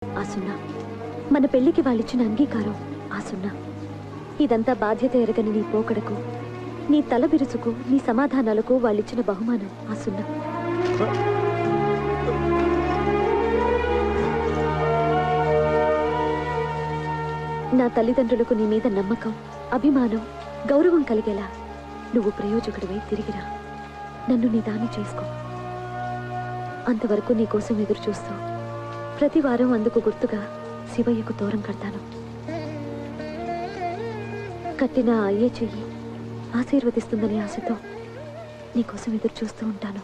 ఆ సున్నా మన పెళ్లికి వాళ్ళిచ్చిన అంగీకారం. ఆ సున్నా ఇదంతా బాధ్యత ఎరగని నీ పోకడకు, నీ తల బిరుసుకు, నీ సమాధానాలకు వాళ్ళిచ్చిన బహుమానం. ఆ సున్నా నా తల్లిదండ్రులకు నీ మీద నమ్మకం, అభిమానం, గౌరవం కలిగేలా నువ్వు ప్రయోజకుడివై తిరిగిరా. నన్ను నీ దాన్ని చేసుకో. అంతవరకు నీకోసం ఎదురు చూస్తూ ప్రతి వారం అందుకు గుర్తుగా శివయ్యకు తోరం కడతాను. కట్టిన అయ్యే చెయ్యి ఆశీర్వదిస్తుందని ఆశతో నీకోసం ఎదురు చూస్తూ ఉంటాను.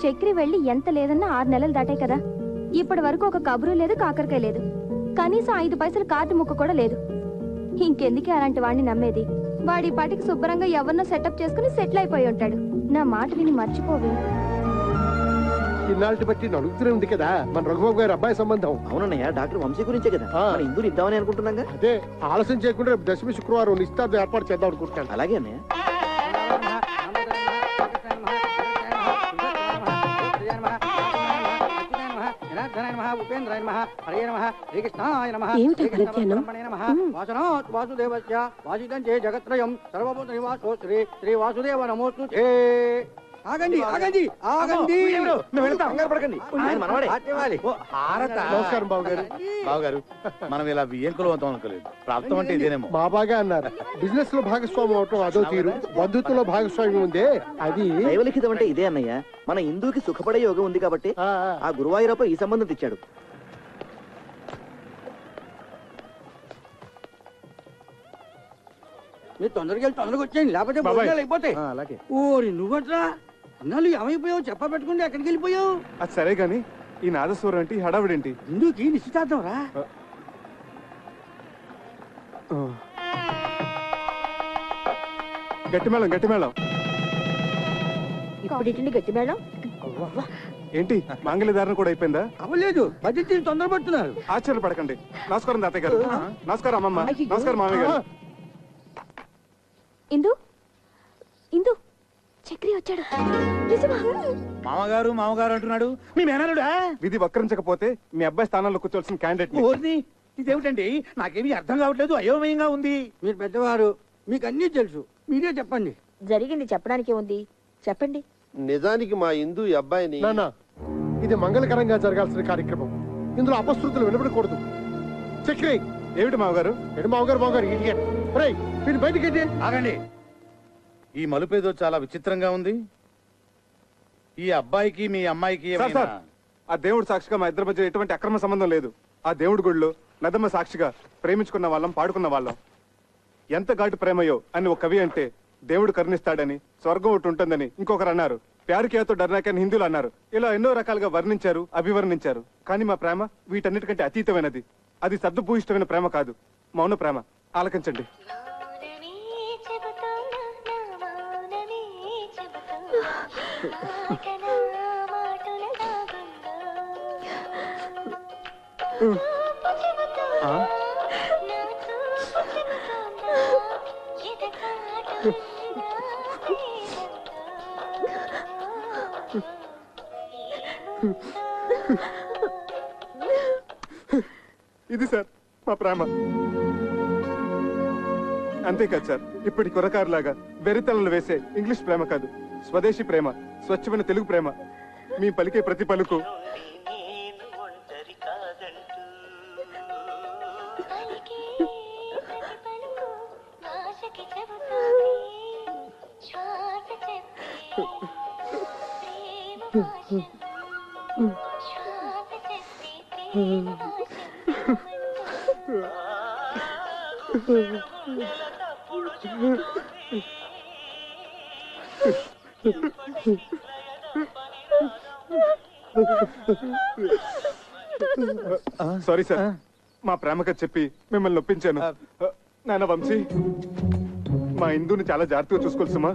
చక్రి వెళ్ళి ఎంత లేదన్నా 6 నెలలు దాటాయి కదా. ఇప్పటి వరకు ఒక కబురు లేదు, కాకరకాయ లేదు, కనీసం 5 పైసలు కార్డు ముక్క కూడా లేదు. ఇంకెందుకే అలాంటి వాడిని నమ్మేది? వాడి పాటికి శుభ్రంగా ఎవరినో సెటప్ చేసుకుని సెటిల్ అయిపోయి ఉంటాడు. నా మాట విని మర్చిపోవే. ఇన్నాళ్ళ బట్టి నడుగుతూనే ఉంది కదా మన రఘుబాబు గారి అబ్బాయి సంబంధం. అవునన్నయ్య, డాక్టర్ వంశీ గురించే కదా ఇందులో ఇద్దామని అనుకుంటున్నాగా. అదే ఆలస్యం చేయకుండా దశమి శుక్రవారం నిశ్చితార్థం ఏర్పాటు చేద్దాం అనుకుంటున్నాను. అలాగే అన్నయ్య. జగత్రయం సర్వభూత నివాసో శ్రీ శ్రీ వాసుదేవ నమోస్తుతే. ఆగండి ఆగండి ఆగండి, నమస్కారం బాబు గారు. బాబు గారు, మనం ఇలా బియ్యంకులు అవుతాం అనుకోలేదు. ప్రాప్తం అంటే ఇదేనేమో. మా బాగా అన్నారు. బిజినెస్ లో భాగస్వామ్యం అవటం అదో తీరు, బంధుత్వంలో భాగస్వామ్యం ఉందే అది దైవలిఖితం అంటే ఇదే అన్నయ్య. మన హిందూకి సుఖపడే యోగం ఉంది కాబట్టి ఆ గురువాయూరప్ప ఈ సంబంధం తెచ్చాడు. మీరు తొందరగా వచ్చేయండి, లేకపోతే అయిపోతాయి. అలాగే. ఓరి నువ్వట్రా అన్నాళ్ళు ఏమైపోయావు? చెప్ప పెట్టుకుంటే ఎక్కడికి వెళ్ళిపోయావు? అది సరే గాని ఈ నాదస్వరం ఏంటి, హడావిడేంటి? ఇందుకి నిశ్చితార్థం రా. గట్టి మేళం, గట్టి మేళం. ఇప్పుడు గట్టి మేడం ఏంటి మాంగళ్యధారణ కూడా అయిపోయిందా? అవ్వలేదు, బడ్జెట్ తొందరపడుతున్నారు. ఆశ్చర్యపడకండి. నమస్కారం తాతయ్య గారు. నమస్కారం అమ్మమ్మ. నమస్కారం మామయ్య గారు. ఇందు ఇందు చక్రి వచ్చాడు. మామగారు మామగారు అంటున్నాడు. మీ మేనలుడా? విధి వక్రించకపోతే మీ అబ్బాయి స్థానంలో కూర్చోవలసిన క్యాండిడేట్. ఇదేమిటండి, నాకేమీ అర్థం కావట్లేదు, అయోమయంగా ఉంది. మీరు పెద్దవారు, మీకు అన్నీ తెలుసు, మీరే చెప్పండి. జరిగింది చెప్పడానికి ఉంది, చెప్పండి. నిజానికి మా హిందూ అబ్బాయిని ఇది మంగళకరంగా జరగాల్సిన కార్యక్రమం. ఇందులో అపశృతులు వినపడకూడదు. చక్రి ఏమిటి మామగారు? ఏంటి మామగారు మామగారు ఇడియట్. రేయ్ వీడిని బయటికి ఆగండి. ఈ మలుపేదో చాలా విచిత్రంగా ఉంది. ఈ అబ్బాయికి మీ అమ్మాయికి ఆ దేవుడు సాక్షిగా మా ఇద్దరి మధ్య ఎటువంటి అక్రమ సంబంధం లేదు. ఆ దేవుడి గుడిలో నదమ్మ సాక్షిగా ప్రేమించుకున్న వాళ్ళం, పాడుకున్న వాళ్ళం. ఎంత ఘాటు ప్రేమయో అని ఒక కవి అంటే దేవుడు కరుణిస్తాడని, స్వర్గం ఒకటి ఉంటుందని ఇంకొకరు అన్నారు. ప్యారుకేతో డర్నాకని హిందువులు అన్నారు. ఇలా ఎన్నో రకాలుగా వర్ణించారు, అభివర్ణించారు. కానీ మా ప్రేమ వీటన్నిటికంటే అతీతమైనది. అది సద్దుభూయిష్టమైన ప్రేమ కాదు, మౌన ప్రేమ. ఆలకించండి. ఇది సార్ మా ప్రేమ. అంతేకాదు సార్, ఇప్పటి కురకారులాగా వెరితలలు వేసే ఇంగ్లీష్ ప్రేమ కాదు, స్వదేశీ ప్రేమ, స్వచ్ఛమైన తెలుగు ప్రేమ. మీ పలికే ప్రతి పలుకు సారీ సార్, మా ప్రేమగా చెప్పి మిమ్మల్ని నొప్పించాను. నాన్న వంశీ, మా ఇందుని చాలా జాగ్రత్తగా చూసుకోవాలి సుమా.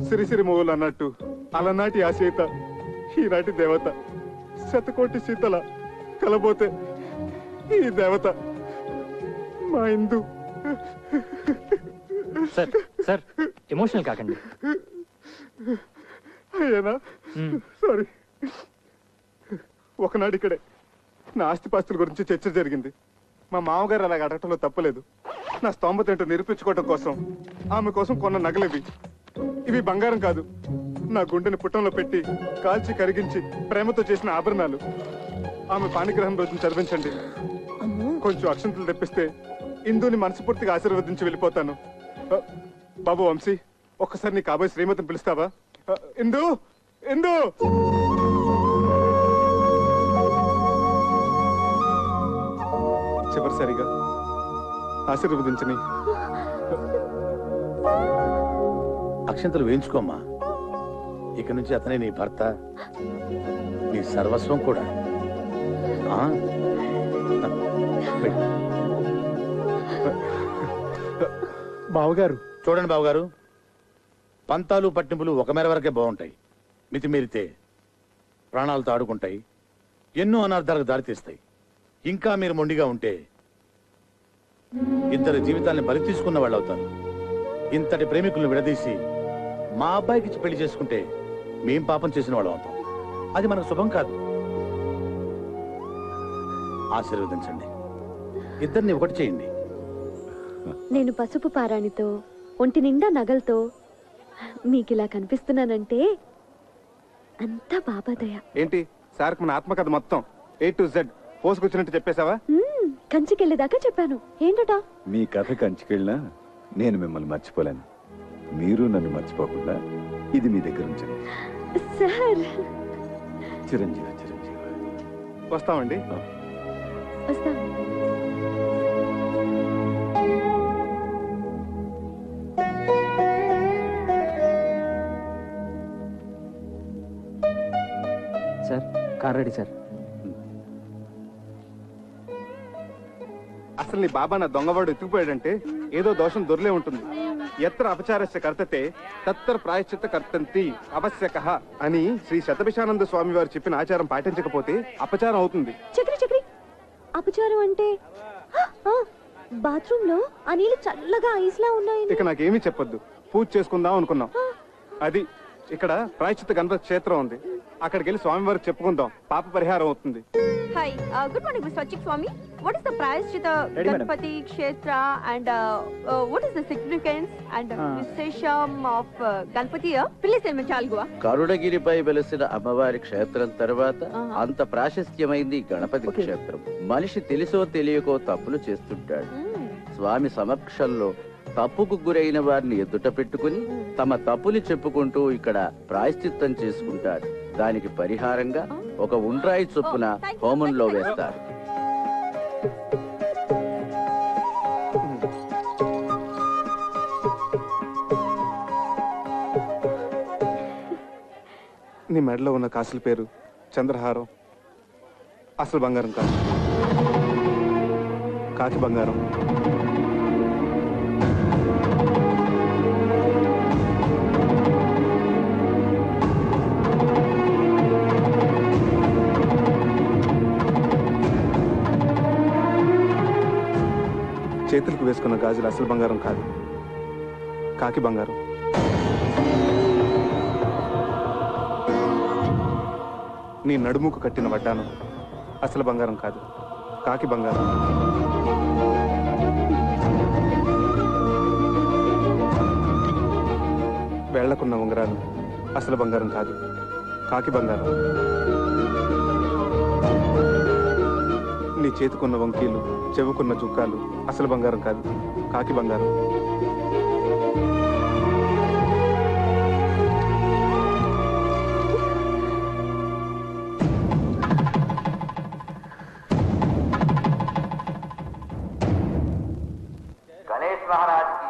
సిరిసిరి మూవలు అన్నట్టు అలనాటి ఆ సీత ఈనాటి దేవత, శతకోటి సీతల కలబోతే ఈ దేవత మా ఇందు. సార్ సార్ ఎమోషనల్ కాకండి. అయ్యానా సారీ. ఒకనాడు ఇక్కడే నా ఆస్తిపాస్తుల గురించి చర్చ జరిగింది. మా మామగారు అలాగ అడగటంలో తప్పలేదు. నా స్తోమత ఏంటో నిరూపించుకోవడం కోసం ఆమె కోసం కొన్న నగలివి. ఇవి బంగారం కాదు, నా గుండెని పుట్టంలో పెట్టి కాల్చి కరిగించి ప్రేమతో చేసిన ఆభరణాలు. ఆమె పాణిగ్రహం రోజున చదివించండి. కొంచెం అక్షంతలు తెప్పిస్తే ఇందుని మనస్ఫూర్తిగా ఆశీర్వదించి వెళ్ళిపోతాను. బాబు వంశీ, ఒక్కసారి నీ కాబోయే శ్రీమతిని పిలుస్తావా? ఇందు, ఇందు. చివరిసారిగా ఆశీర్వదించని. అక్షంతలు వేయించుకోమ్మా. ఇక నుంచి అతనే నీ భర్త, నీ సర్వస్వం కూడా. బావగారు చూడండి బావగారు, పంతాలు పట్టింపులు ఒక మేర వరకే బాగుంటాయి. మితిమీరితే ప్రాణాలతో ఆడుకుంటాయి, ఎన్నో అనర్థాలకు దారితీస్తాయి. ఇంకా మీరు మొండిగా ఉంటే ఇద్దరు జీవితాన్ని బలి తీసుకున్న వాళ్ళు అవుతారు. ఇంతటి ప్రేమికులను విడదీసి మా అబ్బాయికి పెళ్లి చేసుకుంటే మేం పాపం చేసిన వాళ్ళం అవుతాం. అది మనకు శుభం కాదు. ఆశీర్వదించండి, ఇద్దరిని ఒకటి చేయండి. నేను పసుపు పారాణితో ఒంటి నిండా నగలతో మీకిలా కనిపిస్తున్నానంటే అంతా బాబాదయ. ఏంటి సార్కి మన ఆత్మకథ మొత్తం A to Z పోసుకొచ్చినట్టు చెప్పేశావా? కంచికెళ్ళేదాకా చెప్పాను. ఏంటట? మీ కథ కంచికెళ్ళినా నేను మిమ్మల్ని మర్చిపోలేను. మీరు నన్ను మర్చిపోకుండా ఇది మీ దగ్గర ఉంచండి. సార్ చిరంజీవి చిరంజీవి. వస్తామండి. వస్తాను. Sir car ready sir. అసలు నీ బాబా నా దొంగవాడు ఎత్తుకుపోయాడంటే ఏదో దోషం దొరలే ఉంటుంది. ఎత్ర అపచారస్య కర్తతే తత్తర ప్రాయశ్చిత్త కర్తంతి అవశ్యకః అని శ్రీ శతభిషానంద స్వామి వారు చెప్పిన ఆచారం పాటించకపోతే అపచారం అవుతుంది. చక్రి చక్రి, అపచారం అంటే బాత్రూమ్ లో ఆ నీళ్ళు చల్లగా ఐస్లా ఉన్నాయి. ఇక నాకేమీ చెప్పొద్దు, పూజ చేసుకుందాం అనుకున్నాం. అది ఇక్కడ ప్రాయశ్చిత్త గణపతి క్షేత్రం ఉంది, అక్కడికి వెళ్ళి స్వామి వారికి చెప్పుకుందాం, పాప పరిహారం అవుతుంది. Hi, good morning, Mr. Achik Swami. What is the Prayashchitta Ganpati Kshetra and what is the significance and Vishesham of Ganpati here? Please say Chalgua. కరుణగిరిపై వెలసిన అమ్మవారి క్షేత్రం తర్వాత అంత ప్రాశస్త్యమైంది గణపతి క్షేత్రం. మనిషి తెలుసో తెలియకో తప్పులు చేస్తుంటాడు. స్వామి సమక్షంలో తప్పుకు గురైన వారిని ఎదుట పెట్టుకుని తమ తప్పులు చెప్పుకుంటూ ఇక్కడ ప్రాయశ్చిత్తం చేసుకుంటారు. దానికి పరిహారంగా ఒక ఉండ్రాయి చొప్పున హోమంలో వేస్తారు. నీ మెడలో ఉన్న కాసుల పేరు చంద్రహారం. అసలు బంగారం కాదు, కాకి బంగారం. చేతులకు వేసుకున్న గాజులు అసలు బంగారం కాదు, కాకి బంగారం. నీ నడుముకు కట్టిన వడ్డానం అసలు బంగారం కాదు, కాకి బంగారం. వేళ్లకున్న ఉంగరాలు అసలు బంగారం కాదు, కాకి బంగారం. నీ చేతికున్న వంకీలు, చెవుకున్న జుక్కాలు అసలు బంగారం కాదు, కాకి బంగారం.